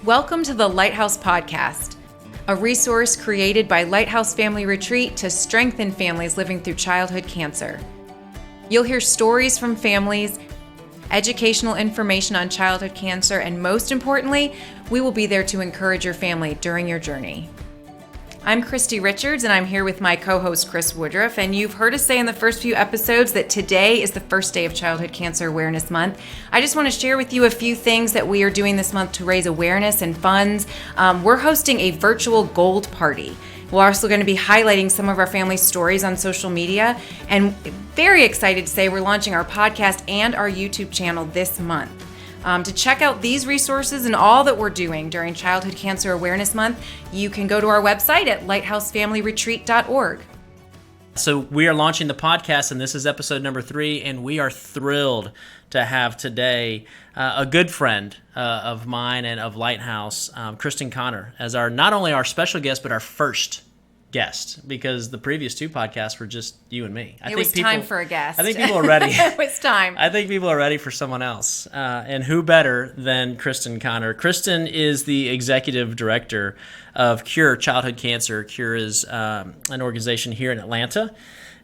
Welcome to the Lighthouse Podcast, a resource created by Lighthouse Family Retreat to strengthen families living through childhood cancer. You'll hear stories from families, educational information on childhood cancer, and most importantly, we will be there to encourage your family during your journey. I'm Christy Richards, and I'm here with my co-host Chris Woodruff, and you've heard us say in the first few episodes that today is the first day of Childhood Cancer Awareness Month. I just want to share with you a few things that we are doing this month to raise awareness and funds. We're hosting a virtual gold party. We're also going to be highlighting some of our family stories on social media, and very excited to say we're launching our podcast and our YouTube channel this month. To check out these resources and all that we're doing during Childhood Cancer Awareness Month, you can go to our website at lighthousefamilyretreat.org. So we are launching the podcast, and this is episode number 3, and we are thrilled to have today a good friend of mine and of Lighthouse, Kristen Connor, as not only our special guest, but our first guest, because the previous 2 podcasts were just you and me. It was time for a guest. I think people are ready. It was time. I think people are ready for someone else. And who better than Kristen Connor? Kristen is the executive director of Cure Childhood Cancer. Cure is an organization here in Atlanta.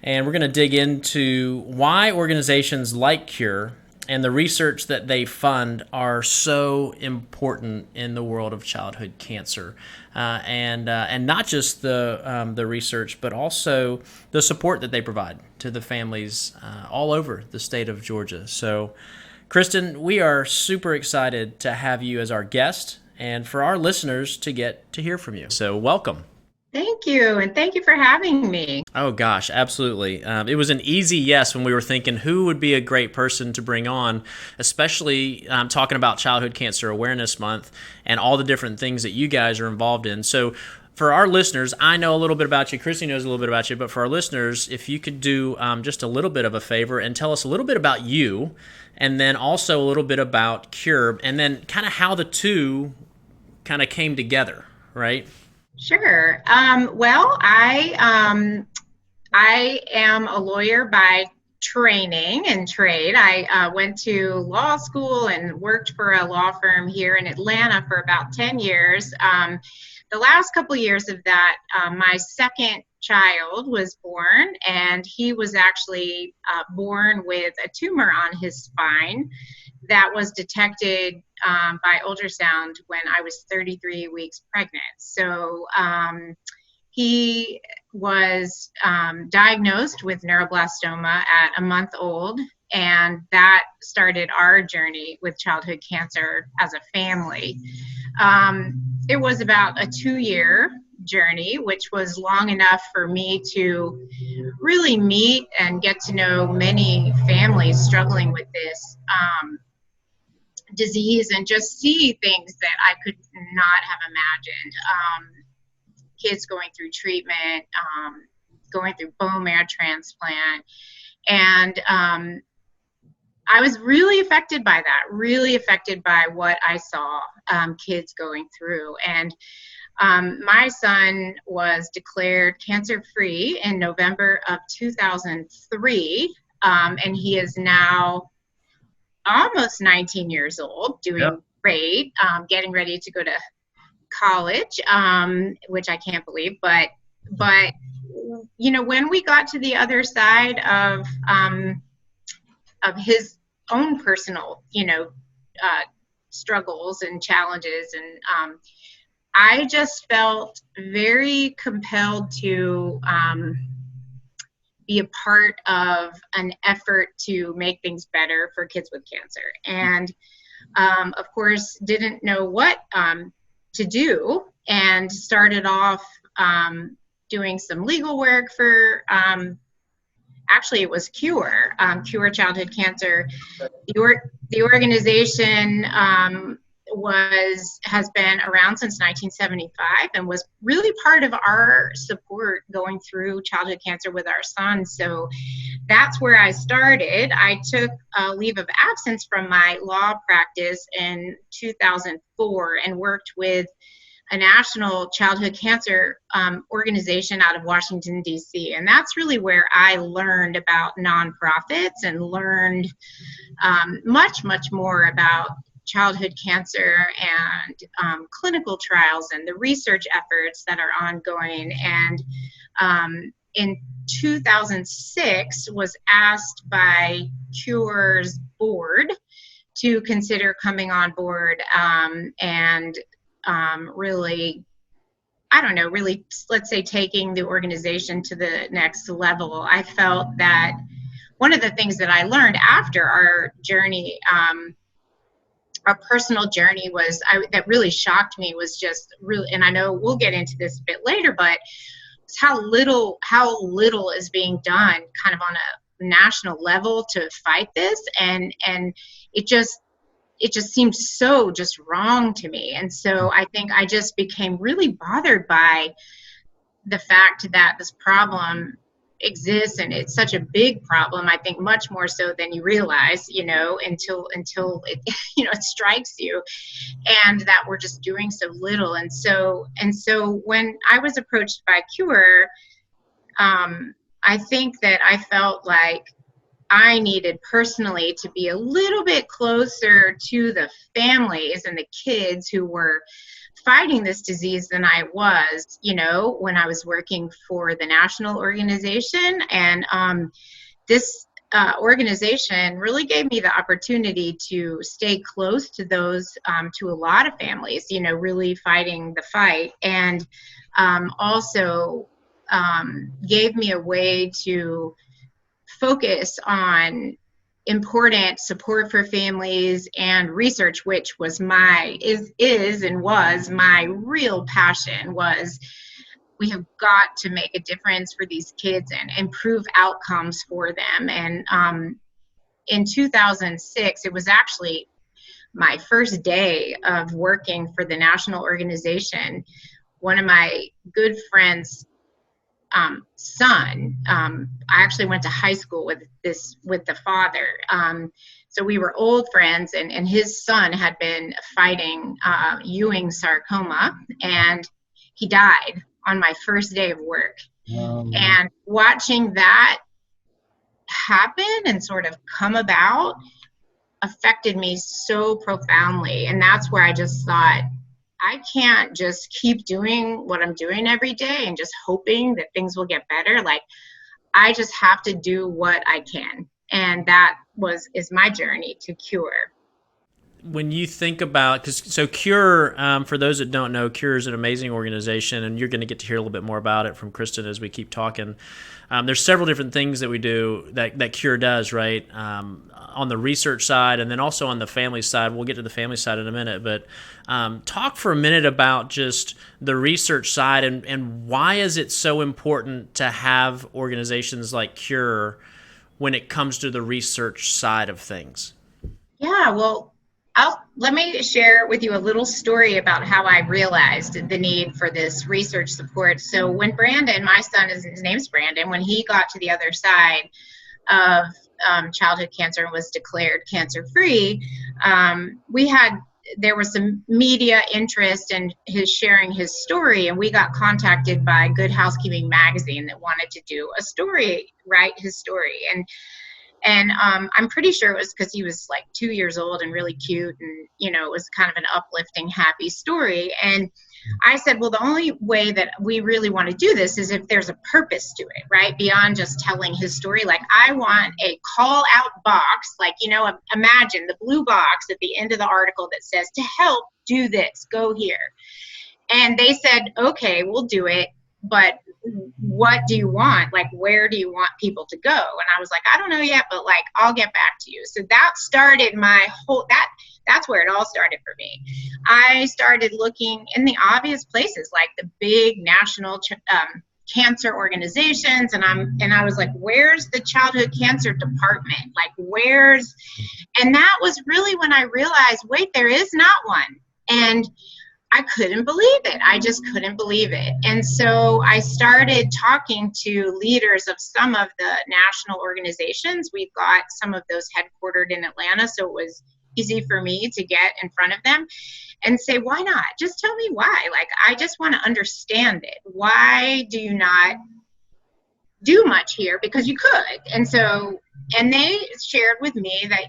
And we're going to dig into why organizations like Cure and the research that they fund are so important in the world of childhood cancer, and not just the research, but also the support that they provide to the families all over the state of Georgia. So, Kristen, we are super excited to have you as our guest, and for our listeners to get to hear from you. So, welcome. Thank you, and thank you for having me. Oh gosh, absolutely. It was an easy yes when we were thinking who would be a great person to bring on, especially talking about Childhood Cancer Awareness Month and all the different things that you guys are involved in. So for our listeners, I know a little bit about you, Christy knows a little bit about you, but for our listeners, if you could do just a little bit of a favor and tell us a little bit about you, and then also a little bit about Cure, and then kind of how the two kind of came together, right? Sure. Well, I am a lawyer by training and trade. I went to law school and worked for a law firm here in Atlanta for about 10 years. The last couple of years of that, my second child was born, and he was actually born with a tumor on his spine that was detected by ultrasound when I was 33 weeks pregnant. So he was diagnosed with neuroblastoma at a month old, and that started our journey with childhood cancer as a family. It was about a 2-year journey, which was long enough for me to really meet and get to know many families struggling with this disease and just see things that I could not have imagined. Kids going through treatment, going through bone marrow transplant, and I was really affected by that, really affected by what I saw kids going through. And my son was declared cancer-free in November of 2003, and he is now almost 19 years old, doing great, getting ready to go to college, which I can't believe. But you know, when we got to the other side of his own personal, struggles and challenges, and I just felt very compelled to be a part of an effort to make things better for kids with cancer. And of course, didn't know what to do, and started off doing some legal work for, actually it was Cure Childhood Cancer. The organization has been around since 1975 and was really part of our support going through childhood cancer with our son. So that's where I started. I took a leave of absence from my law practice in 2004 and worked with a national childhood cancer organization out of Washington, D.C. And that's really where I learned about nonprofits and learned much, much more about childhood cancer and clinical trials and the research efforts that are ongoing. And in 2006 was asked by Cure's board to consider coming on board and really, I don't know, really, let's say, taking the organization to the next level. I felt that one of the things that I learned after our journey, our personal journey, that really shocked me was just really, and I know we'll get into this a bit later, but it's how little is being done kind of on a national level to fight this. And it just seemed so just wrong to me. And so I think I just became really bothered by the fact that this problem exists, and it's such a big problem, I think much more so than you realize, until it, it strikes you, and that we're just doing so little. And so when I was approached by Cure, I think that I felt like I needed personally to be a little bit closer to the families and the kids who were fighting this disease than I was, when I was working for the national organization. And this organization really gave me the opportunity to stay close to those, to a lot of families, really fighting the fight. And also gave me a way to focus on important support for families and research, which was is and was my real passion. Was we have got to make a difference for these kids and improve outcomes for them. And in 2006, it was actually my first day of working for the national organization. One of my good friends' son, I actually went to high school with the father. So we were old friends, and his son had been fighting Ewing sarcoma, and he died on my first day of work. And watching that happen and sort of come about affected me so profoundly. And that's where I just thought, I can't just keep doing what I'm doing every day and just hoping that things will get better. Like, I just have to do what I can. And that is my journey to Cure. When you think about, Cure, for those that don't know, Cure is an amazing organization, and you're going to get to hear a little bit more about it from Kristen as we keep talking. There's several different things that we do that Cure does, right? On the research side, and then also on the family side. We'll get to the family side in a minute, but talk for a minute about just the research side and why is it so important to have organizations like Cure when it comes to the research side of things? Yeah, well, let me share with you a little story about how I realized the need for this research support. So when Brandon, my son, his name's Brandon, when he got to the other side of childhood cancer and was declared cancer-free, there was some media interest in his sharing his story, and we got contacted by Good Housekeeping magazine that wanted to do a story, write his story. And I'm pretty sure it was because he was like 2 years old and really cute, and it was kind of an uplifting, happy story. And I said, well, the only way that we really want to do this is if there's a purpose to it, right? Beyond just telling his story. Like, I want a call out box, like, imagine the blue box at the end of the article that says, to help, do this, go here. And they said, okay, we'll do it, but what do you want? Like, where do you want people to go? And I was like, I don't know yet, but like, I'll get back to you. So that started my whole, that's where it all started for me. I started looking in the obvious places, like the big national cancer organizations. And I was like, where's the childhood cancer department? Like, and that was really when I realized, wait, there is not one. And I couldn't believe it. I just couldn't believe it. And so I started talking to leaders of some of the national organizations. We've got some of those headquartered in Atlanta, so it was easy for me to get in front of them and say, why not? Just tell me why. Like, I just want to understand it. Why do you not do much here? Because you could. And so And they shared with me that,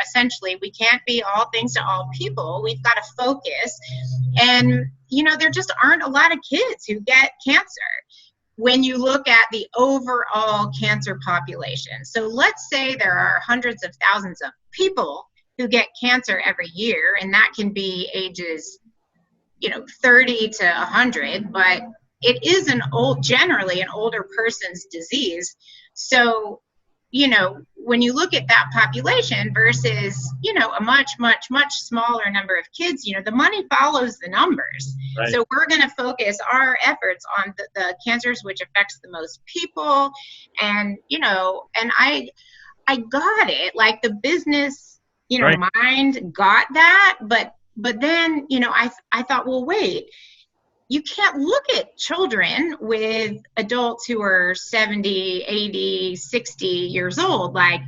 essentially we can't be all things to all people. We've got to focus. And, there just aren't a lot of kids who get cancer when you look at the overall cancer population. So let's say there are hundreds of thousands of people who get cancer every year, and that can be ages 30 to 100, but it is generally an older person's disease. So, when you look at that population versus, a much, much, much smaller number of kids, the money follows the numbers. Right. So we're going to focus our efforts on the cancers which affects the most people. And, and I got it, like the business, right, mind got that, but then, I thought, well, wait, you can't look at children with adults who are 70, 80, 60 years old. Like,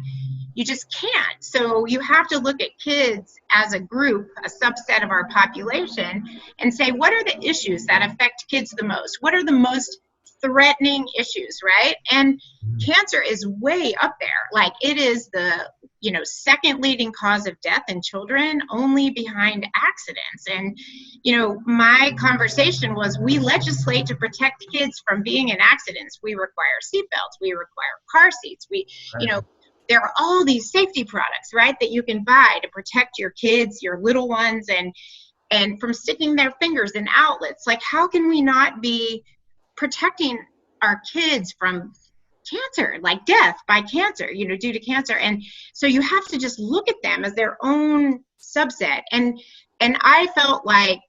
you just can't. So you have to look at kids as a group, a subset of our population, and say, what are the issues that affect kids the most? What are the most threatening issues, right? And cancer is way up there. Like, it is the second leading cause of death in children, only behind accidents. And my conversation was, we legislate to protect kids from being in accidents. We require seatbelts, we require car seats, there are all these safety products, right, that you can buy to protect your kids, your little ones, and from sticking their fingers in outlets. Like, how can we not be protecting our kids from cancer, like death by cancer, due to cancer? And so you have to just look at them as their own subset. And I felt like,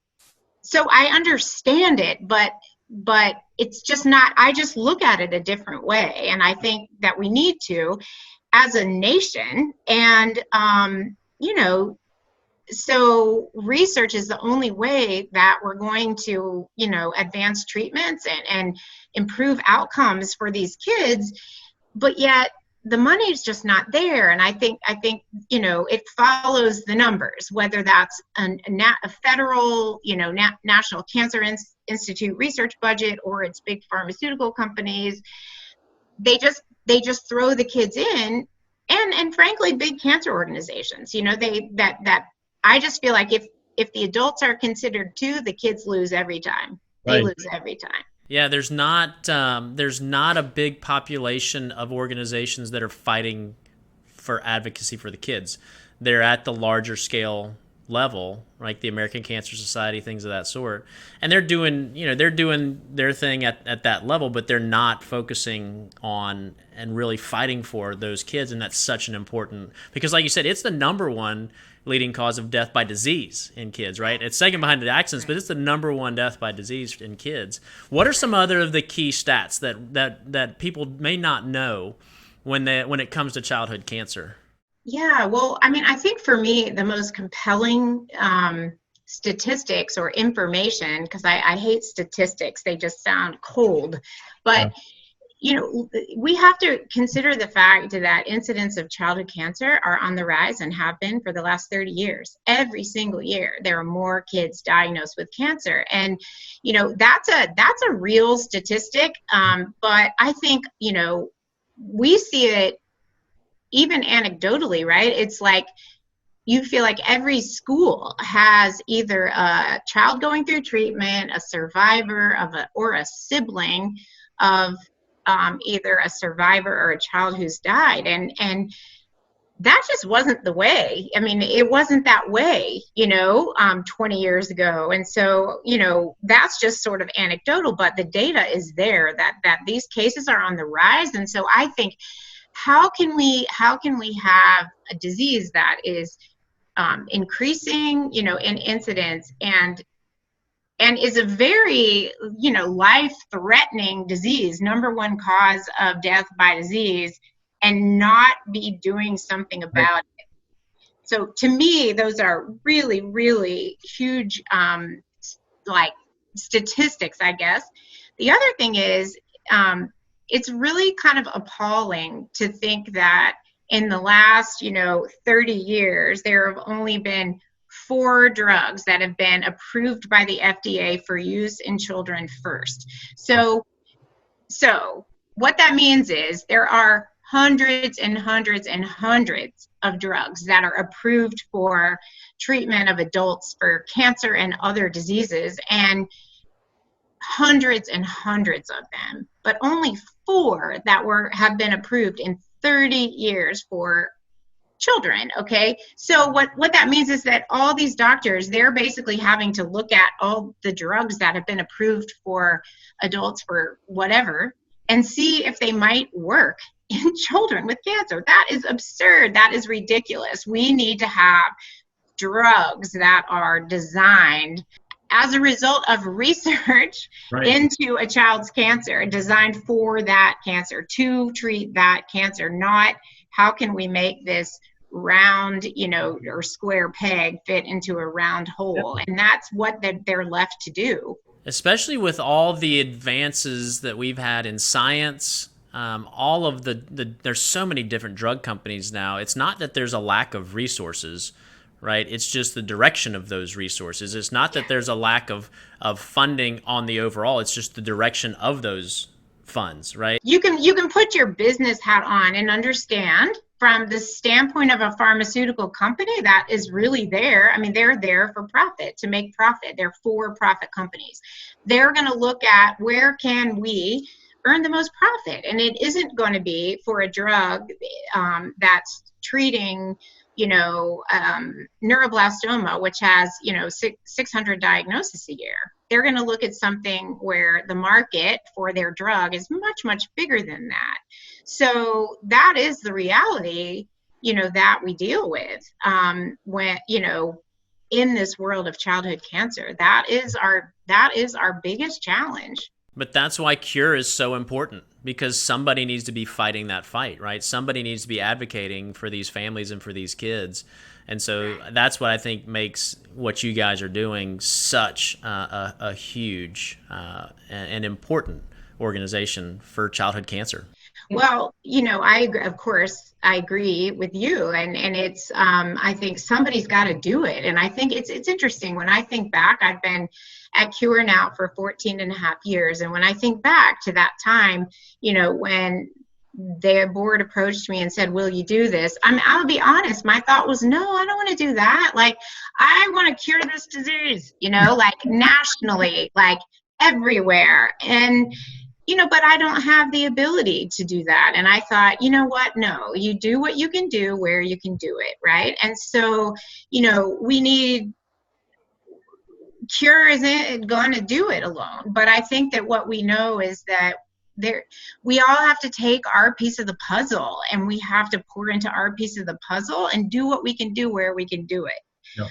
so I understand it, but it's just not, I just look at it a different way. And I think that we need to, as a nation. And, so research is the only way that we're going to, advance treatments and improve outcomes for these kids. But yet the money is just not there. And I think, it follows the numbers, whether that's a federal, National Cancer Institute research budget, or it's big pharmaceutical companies. They just throw the kids in, and frankly, big cancer organizations, I just feel like if the adults are considered too, the kids lose every time. They lose every time. Yeah, there's not a big population of organizations that are fighting for advocacy for the kids. They're at the larger scale level, like the American Cancer Society, things of that sort, and they're doing their thing at that level, but they're not focusing on and really fighting for those kids. And that's such an important, because like you said, it's the number one leading cause of death by disease in kids, right? It's second behind the accidents, but it's the number one death by disease in kids. What are some other of the key stats that people may not know when it comes to childhood cancer? Yeah, well, I mean, I think for me, the most compelling statistics or information, because I hate statistics, they just sound cold, but we have to consider the fact that incidents of childhood cancer are on the rise and have been for the last 30 years. Every single year, there are more kids diagnosed with cancer. And, that's a real statistic. But I think, we see it even anecdotally, right? It's like, you feel like every school has either a child going through treatment, a survivor or a sibling of either a survivor or a child who's died. And that just wasn't the way. I mean, it wasn't that way, 20 years ago. And so, that's just sort of anecdotal, but the data is there that these cases are on the rise. And so I think, how can we have a disease that is increasing, in incidence and is a very, life-threatening disease, number one cause of death by disease, and not be doing something about it? So to me, those are really, really huge, statistics, I guess. The other thing is, it's really kind of appalling to think that in the last, 30 years, there have only been 4 drugs that have been approved by the FDA for use in children first. So what that means is there are hundreds and hundreds and hundreds of drugs that are approved for treatment of adults for cancer and other diseases, and hundreds and hundreds of them, but only 4 that have been approved in 30 years for children. Okay, so what that means is that all these doctors, they're basically having to look at all the drugs that have been approved for adults for whatever and see if they might work in children with cancer. That is absurd. That is ridiculous. We need to have drugs that are designed as a result of research into a child's cancer, designed for that cancer, to treat that cancer, not how can we make this round, or square peg fit into a round hole. And that's what they're left to do. Especially with all the advances that we've had in science, all of there's so many different drug companies now. It's not that there's a lack of resources, right? It's just the direction of those resources. It's not that there's a lack of funding on the overall. It's just the direction of those funds, right? You can put your business hat on and understand from the standpoint of a pharmaceutical company that is really there. I mean, they're there for profit, to make profit. They're for-profit companies. They're going to look at where can we earn the most profit, and it isn't going to be for a drug that's treating neuroblastoma, which has 600 diagnoses a year. They're going to look at something where the market for their drug is much, much bigger than that. So that is the reality, that we deal with when, in this world of childhood cancer. That is our biggest challenge. But that's why Cure is so important, because somebody needs to be fighting that fight, right? Somebody needs to be advocating for these families and for these kids. And so that's what I think makes what you guys are doing such a huge and important organization for childhood cancer. Well, of course, I agree with you. And it's, I think somebody's got to do it. And I think it's interesting. When I think back, I've been at Cure now for 14 and a half years. And when I think back to that time, when their board approached me and said, will you do this? I'll be honest. My thought was, no, I don't want to do that. Like, I want to cure this disease, like nationally, like everywhere. And but I don't have the ability to do that. And I thought, you know what? No, you do what you can do where you can do it, right? And so, Cure isn't going to do it alone. But I think that what we know is that we all have to take our piece of the puzzle, and we have to pour into our piece of the puzzle and do what we can do where we can do it. Yeah.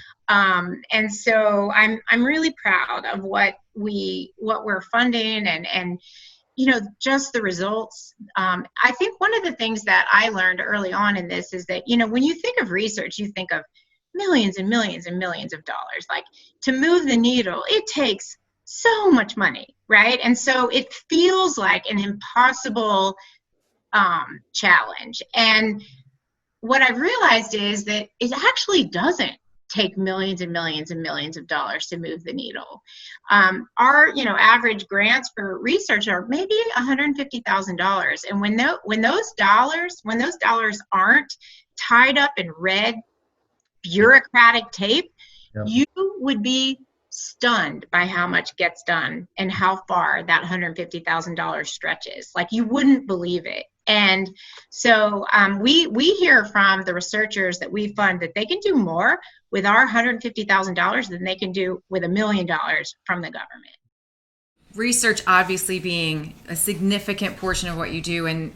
And so I'm really proud of what we're funding and just the results. I think one of the things that I learned early on in this is that, when you think of research, you think of millions and millions and millions of dollars. Like, to move the needle, it takes so much money, right? And so it feels like an impossible challenge. And what I've realized is that it actually doesn't take millions and millions and millions of dollars to move the needle. Our average grants for research are maybe $150,000, and when those dollars aren't tied up in red bureaucratic tape, yep, you would be stunned by how much gets done and how far that $150,000 stretches. Like, you wouldn't believe it. And so we hear from the researchers that we fund that they can do more with our $150,000 than they can do with $1 million from the government. Research obviously being a significant portion of what you do and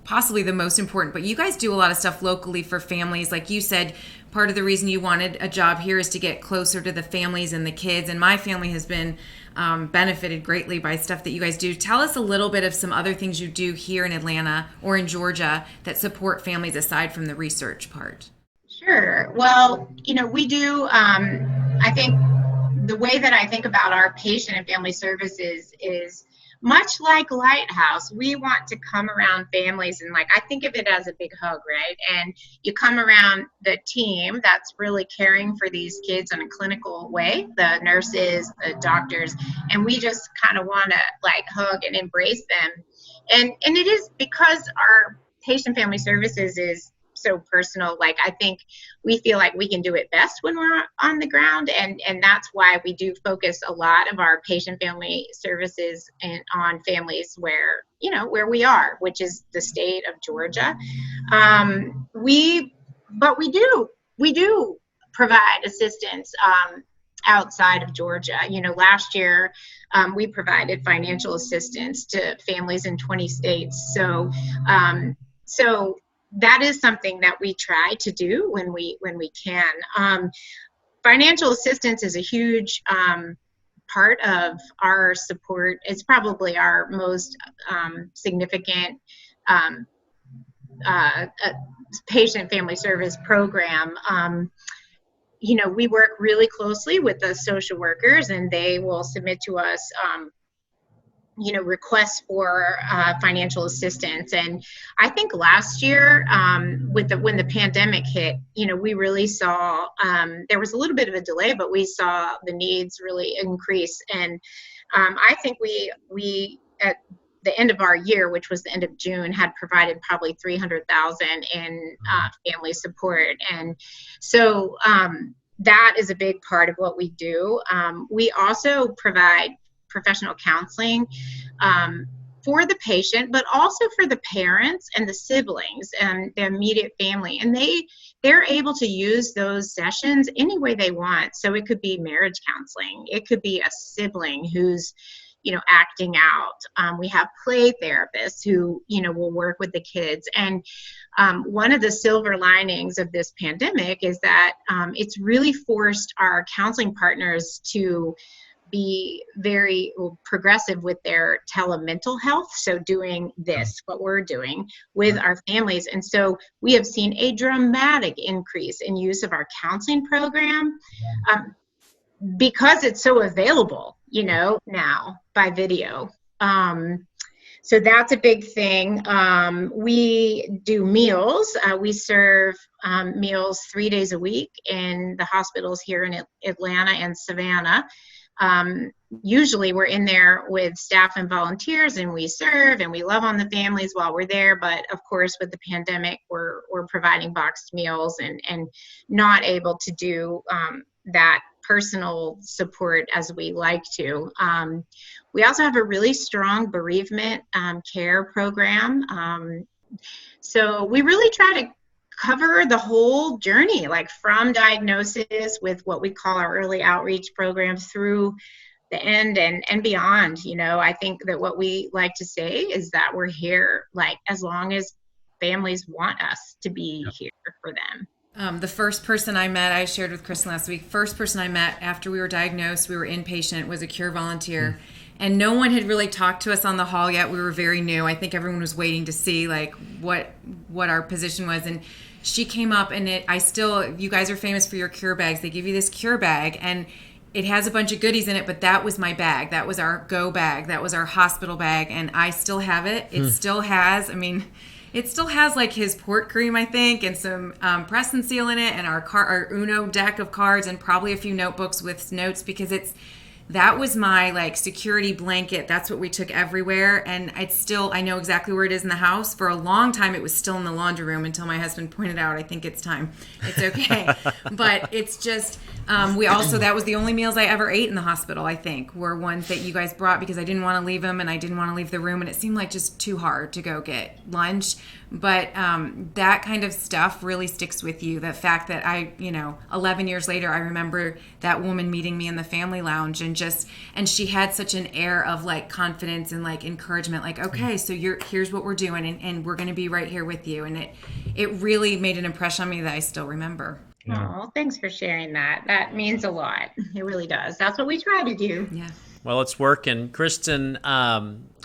possibly the most important, but you guys do a lot of stuff locally for families. Like you said, part of the reason you wanted a job here is to get closer to the families and the kids. And my family has been benefited greatly by stuff that you guys do. Tell us a little bit of some other things you do here in Atlanta or in Georgia that support families aside from the research part. Sure. Well, we do, I think the way that I think about our patient and family services is much like Lighthouse. We want to come around families and I think of it as a big hug, right? And you come around the team that's really caring for these kids in a clinical way, the nurses, the doctors, and we just kind of want to hug and embrace them. And it is because patient family services is so personal. Like, I think we feel like we can do it best when we're on the ground, and that's why we do focus a lot of our patient family services and on families where, where we are, which is the state of Georgia. We do provide assistance outside of Georgia. Last year we provided financial assistance to families in 20 states. So that is something that we try to do when we can. Financial assistance is a huge part of our support. It's probably our most significant patient family service program. We work really closely with the social workers, and they will submit to us requests for financial assistance. And I think last year, when the pandemic hit, we really saw there was a little bit of a delay, but we saw the needs really increase. And I think we at the end of our year, which was the end of June, had provided probably $300,000 in family support. And so that is a big part of what we do. We also provide professional counseling for the patient, but also for the parents and the siblings and the immediate family. And they're able to use those sessions any way they want. So it could be marriage counseling. It could be a sibling who's, acting out. We have play therapists who, will work with the kids. And one of the silver linings of this pandemic is that it's really forced our counseling partners to be very progressive with their telemental health. So doing what we're doing with our families. And so we have seen a dramatic increase in use of our counseling program because it's so available, now by video. So that's a big thing. We do meals. We serve meals 3 days a week in the hospitals here in Atlanta and Savannah. Usually we're in there with staff and volunteers, and we serve and we love on the families while we're there. But of course, with the pandemic, we're providing boxed meals and not able to do that personal support as we like to. We also have a really strong bereavement care program. So we really try to cover the whole journey, like from diagnosis with what we call our early outreach program through the end and beyond. I think that what we like to say is that we're here, like, as long as families want us to be here for them. The first person I met, I shared with Kristen last week, first person I met after we were diagnosed, we were inpatient, was a Cure volunteer. And no one had really talked to us on the hall yet. We were very new. I think everyone was waiting to see like what our position was. And she came up, and you guys are famous for your Cure bags. They give you this Cure bag, and it has a bunch of goodies in it, but that was my bag. That was our go bag. That was our hospital bag. And I still have it. It still has, it still has like his port cream, I think, and some press and seal in it, and our Uno deck of cards, and probably a few notebooks with notes, because that was my like security blanket. That's what we took everywhere. And I know exactly where it is in the house. For a long time, it was still in the laundry room until my husband pointed out, I think it's time. It's okay. But it's just, that was the only meals I ever ate in the hospital, I think, were ones that you guys brought, because I didn't want to leave them and I didn't want to leave the room. And it seemed like just too hard to go get lunch. But that kind of stuff really sticks with you. The fact that 11 years later, I remember that woman meeting me in the family lounge, and she had such an air of like confidence and like encouragement, like, okay, so here's what we're doing, and we're going to be right here with you. And it really made an impression on me that I still remember. Oh, thanks for sharing that. That means a lot. It really does. That's what we try to do. Yeah. Well, it's working. Kristen,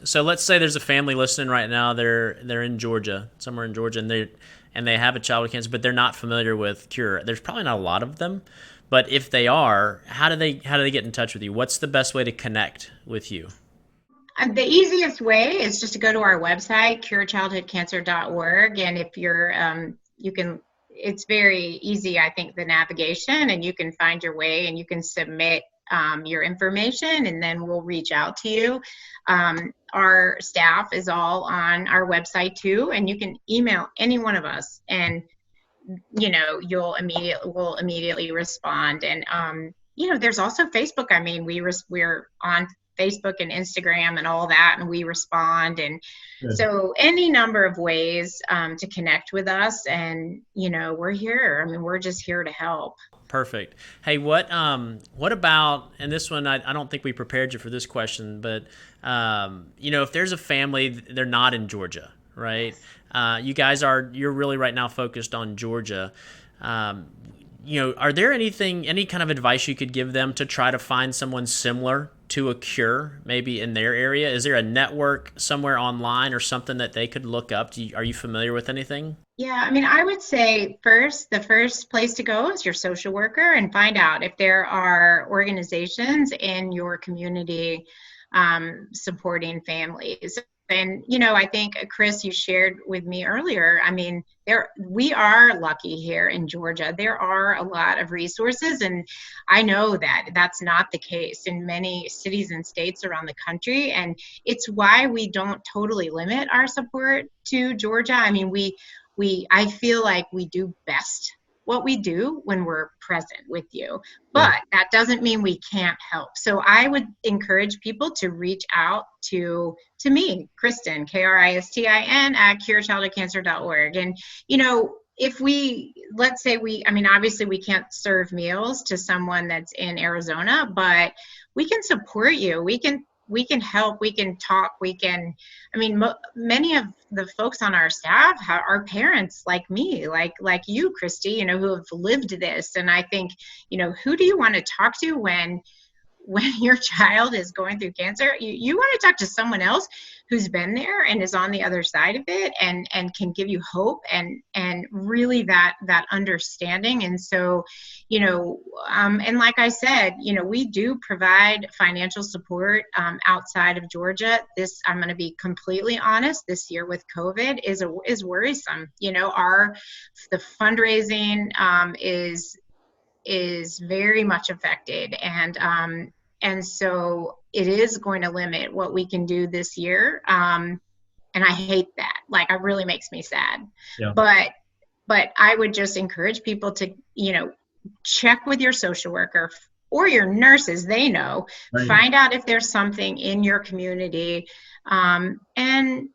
so let's say there's a family listening right now. They're in Georgia, somewhere in Georgia, and they have a child with cancer, but they're not familiar with Cure. There's probably not a lot of them, but if they are, how do they get in touch with you? What's the best way to connect with you? The easiest way is just to go to our website, curechildhoodcancer.org, and if you're it's very easy, I think, the navigation, and you can find your way, and you can submit your information, and then we'll reach out to you. our staff is all on our website too, and you can email any one of us, and we'll immediately respond. And there's also Facebook. I mean, we're on Facebook and Instagram and all that, and we respond. And so any number of ways to connect with us, and we're here. I mean, we're just here to help. Perfect. Hey, what about, and this one, I don't think we prepared you for this question, but if there's a family, they're not in Georgia, right? You're really right now focused on Georgia. Are there any kind of advice you could give them to try to find someone similar to a Cure, maybe in their area? Is there a network somewhere online or something that they could look up? Are you familiar with anything? Yeah, I mean, I would say the first place to go is your social worker and find out if there are organizations in your community supporting families. And, I think, Chris, you shared with me earlier, I mean, we are lucky here in Georgia. There are a lot of resources, and I know that that's not the case in many cities and states around the country. And it's why we don't totally limit our support to Georgia. I mean, I feel like we do best what we do when we're present with you, but that doesn't mean we can't help. So I would encourage people to reach out to me, Kristen, Kristin, at curechildhoodcancer.org. And, let's say obviously we can't serve meals to someone that's in Arizona, but we can support you. We can help, we can talk, many of the folks on our staff are parents like me, like you, Christy, who have lived this. And I think, who do you want to talk to when your child is going through cancer? You want to talk to someone else who's been there and is on the other side of it and can give you hope and really that understanding. And so, and like I said, we do provide financial support outside of Georgia. I'm going to be completely honest, this year with COVID is worrisome. The fundraising is very much affected, and so it is going to limit what we can do this year. And I hate that. Like, it really makes me sad. Yeah. But I would just encourage people to, check with your social worker or your nurses. They know, right. Find out if there's something in your community. And then,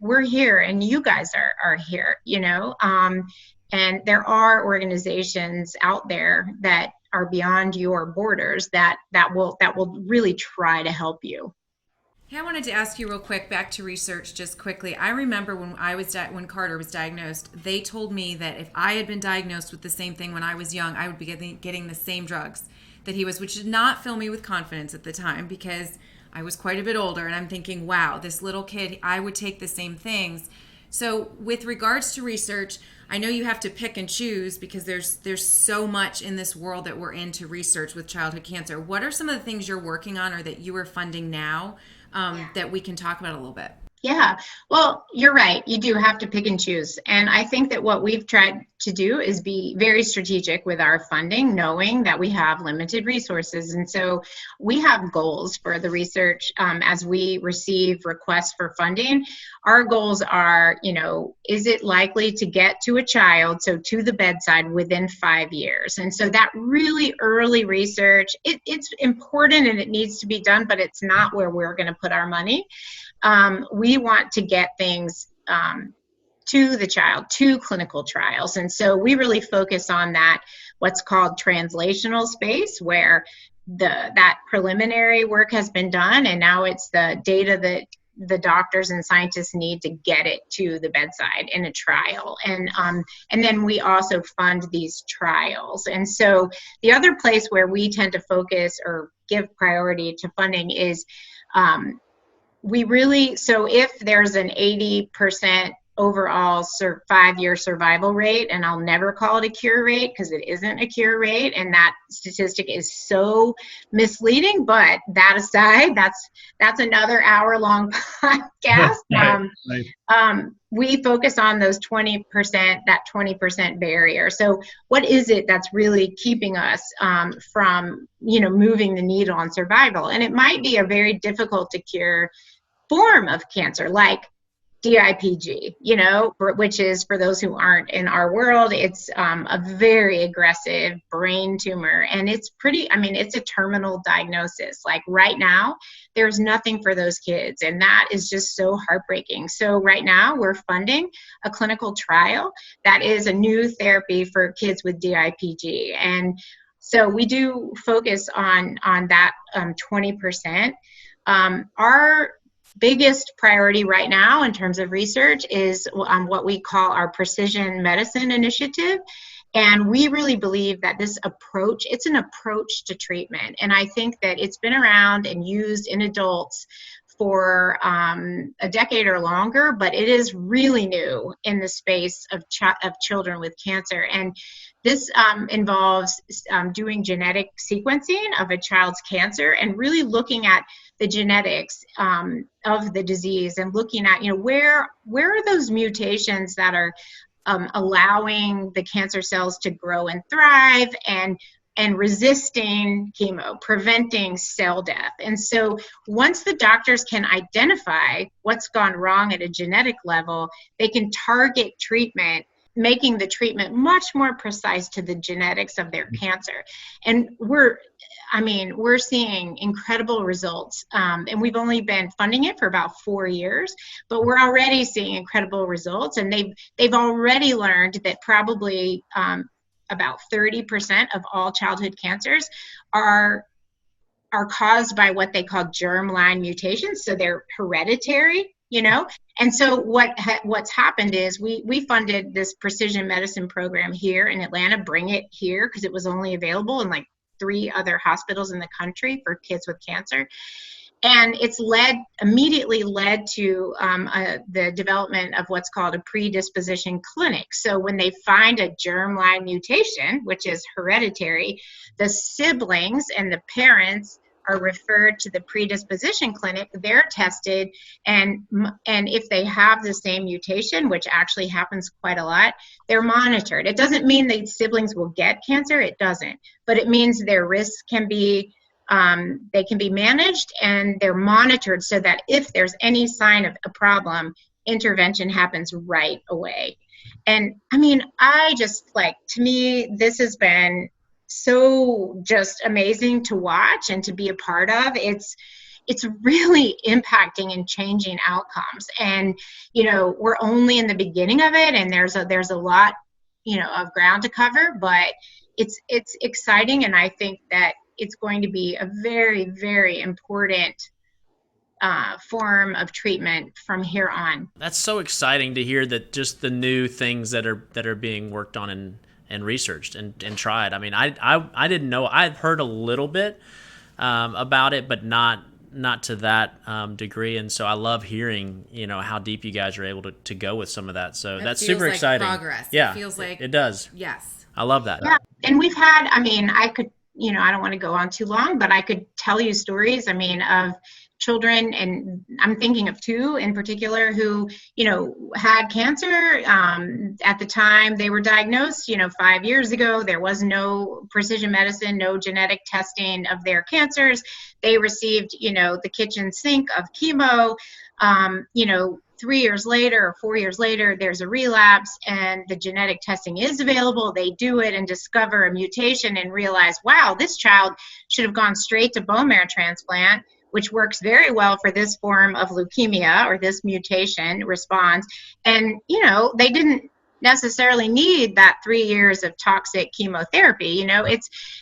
we're here and you guys are here, and there are organizations out there that are beyond your borders that will really try to help you. Hey, I wanted to ask you real quick, back to research just quickly. I remember when Carter was diagnosed, they told me that if I had been diagnosed with the same thing when I was young, I would be getting the same drugs that he was, which did not fill me with confidence at the time because I was quite a bit older, and I'm thinking, wow, this little kid, I would take the same things. So with regards to research, I know you have to pick and choose because there's so much in this world that we're in to research with childhood cancer. What are some of the things you're working on or that you are funding now that we can talk about a little bit? Yeah, well, you're right. You do have to pick and choose. And I think that what we've tried to do is be very strategic with our funding, knowing that we have limited resources. And so we have goals for the research as we receive requests for funding. Our goals are, is it likely to get to a child, so to the bedside, within 5 years? And so that really early research, it's important and it needs to be done, but it's not where we're going to put our money. We want to get things to the child, to clinical trials. And so we really focus on that, what's called translational space, where that preliminary work has been done, and now it's the data that the doctors and scientists need to get it to the bedside in a trial. And then we also fund these trials. And so the other place where we tend to focus or give priority to funding is so if there's an 80% overall 5-year survival rate, and I'll never call it a cure rate because it isn't a cure rate, and that statistic is so misleading. But that aside, that's another hour-long podcast. We focus on those 20%, that 20% barrier. So what is it that's really keeping us from, moving the needle on survival? And it might be a very difficult to cure form of cancer, like DIPG, which is, for those who aren't in our world, it's a very aggressive brain tumor. And it's it's a terminal diagnosis. Like right now, there's nothing for those kids. And that is just so heartbreaking. So right now, we're funding a clinical trial that is a new therapy for kids with DIPG. And so we do focus on that 20%. Our biggest priority right now in terms of research is what we call our precision medicine initiative. And we really believe that this approach, it's an approach to treatment. And I think that it's been around and used in adults for a decade or longer, but it is really new in the space of children with cancer. And this involves doing genetic sequencing of a child's cancer and really looking at the genetics of the disease and looking at, where are those mutations that are allowing the cancer cells to grow and thrive and resisting chemo, preventing cell death. And so once the doctors can identify what's gone wrong at a genetic level, they can target treatment, making the treatment much more precise to the genetics of their cancer. And we're seeing incredible results. And we've only been funding it for about 4 years, but we're already seeing incredible results. And they've already learned that probably about 30% of all childhood cancers are caused by what they call germline mutations. So they're hereditary. And so what's happened is we funded this precision medicine program here in Atlanta, Bring It Here, because it was only available in like 3 other hospitals in the country for kids with cancer. And it's immediately led to the development of what's called a predisposition clinic. So when they find a germline mutation, which is hereditary, the siblings and the parents are referred to the predisposition clinic. They're tested, and if they have the same mutation, which actually happens quite a lot, they're monitored. It doesn't mean that siblings will get cancer. It doesn't, but it means their risks can be they can be managed, and they're monitored so that if there's any sign of a problem, intervention happens right away. And to me, this has been so just amazing to watch and to be a part of. It's really impacting and changing outcomes. And, we're only in the beginning of it, and there's a lot, of ground to cover, but it's exciting. And I think that it's going to be a very, very important form of treatment from here on. That's so exciting to hear, that just the new things that are being worked on and researched and tried. I mean, I didn't know. I've heard a little bit about it, but not to that degree. And so I love hearing, how deep you guys are able to go with some of that. So that's super exciting. Progress. Yeah, it feels like it does. Yes, I love that. Yeah, and we've had. I could. I don't want to go on too long, but I could tell you stories. Of children, and I'm thinking of 2 in particular who, had cancer at the time they were diagnosed. 5 years ago, there was no precision medicine, no genetic testing of their cancers. They received, the kitchen sink of chemo. 3 years later or 4 years later, there's a relapse, and the genetic testing is available. They do it and discover a mutation and realize, wow, this child should have gone straight to bone marrow transplant, which works very well for this form of leukemia, or this mutation response. And, they didn't necessarily need that 3 years of toxic chemotherapy.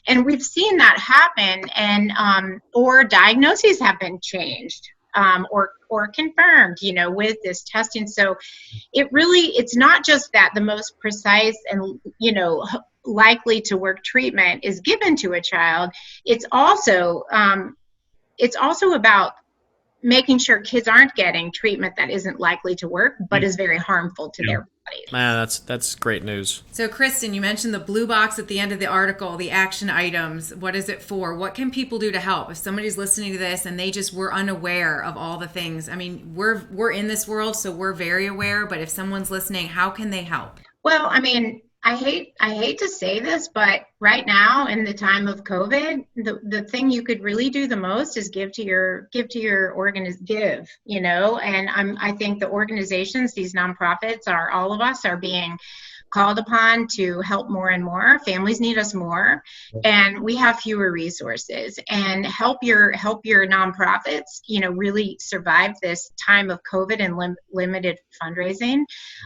And we've seen that happen, and or diagnoses have been changed. Or confirmed, with this testing. So it's not just that the most precise and, likely to work treatment is given to a child. It's also about making sure kids aren't getting treatment that isn't likely to work, but is very harmful to their bodies. Man, that's great news. So, Kristen, you mentioned the blue box at the end of the article, the action items. What is it for? What can people do to help? If somebody's listening to this and they just were unaware of all the things, I mean, we're in this world, so we're very aware, but if someone's listening, how can they help? Well, I mean, I hate to say this, but right now in the time of COVID, the thing you could really do the most is give to your you know, and I think the organizations, these nonprofits, all of us are being called upon to help more and more. Families need us more, and we have fewer resources. And help your nonprofits, you know, really survive this time of COVID and limited fundraising.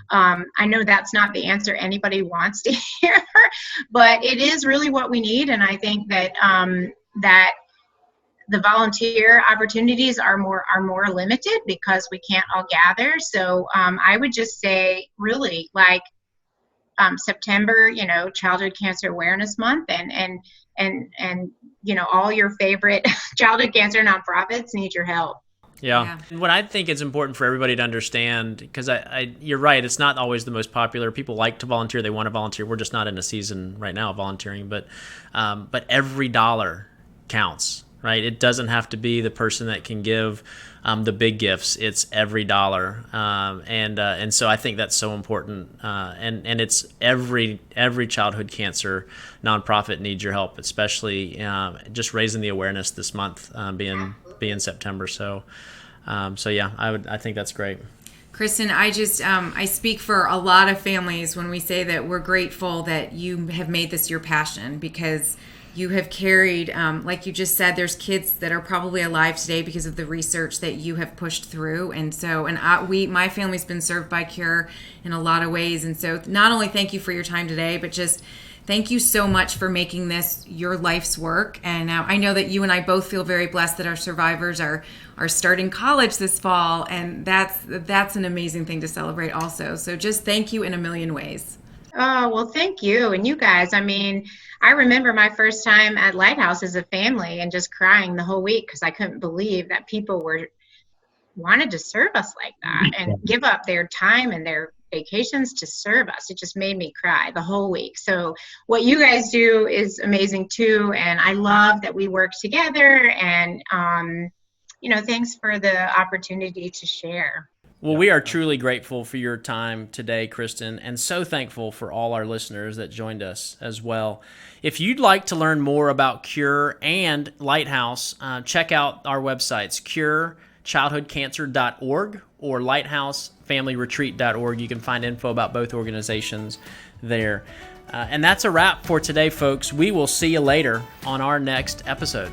I know that's not the answer anybody wants to hear, but it is really what we need. And I think that that the volunteer opportunities are more limited because we can't all gather. So I would just say, really, like, September, you know, Childhood Cancer Awareness Month, and you know, all your favorite childhood cancer nonprofits need your help. Yeah. What I think is important for everybody to understand, because you're right, it's not always the most popular. People like to volunteer, they want to volunteer. We're just not in a season right now of volunteering, but every dollar counts. Right? It doesn't have to be the person that can give the big gifts. It's every dollar, and so I think that's so important. And it's every childhood cancer nonprofit needs your help, especially just raising the awareness this month, being September. So yeah, I think that's great. Kristen, I speak for a lot of families when we say that we're grateful that you have made this your passion, because you have carried, like you just said, there's kids that are probably alive today because of the research that you have pushed through. And so, my family's been served by Cure in a lot of ways. And so not only thank you for your time today, but just thank you so much for making this your life's work. And I know that you and I both feel very blessed that our survivors are starting college this fall. And that's an amazing thing to celebrate also. So just thank you in a million ways. Oh, well, thank you. And you guys, I mean, I remember my first time at Lighthouse as a family and just crying the whole week because I couldn't believe that people wanted to serve us like that and give up their time and their vacations to serve us. It just made me cry the whole week. So what you guys do is amazing too. And I love that we work together, and, you know, thanks for the opportunity to share. Well, we are truly grateful for your time today, Kristen, and so thankful for all our listeners that joined us as well. If you'd like to learn more about Cure and Lighthouse, check out our websites, curechildhoodcancer.org or lighthousefamilyretreat.org. You can find info about both organizations there. And that's a wrap for today, folks. We will see you later on our next episode.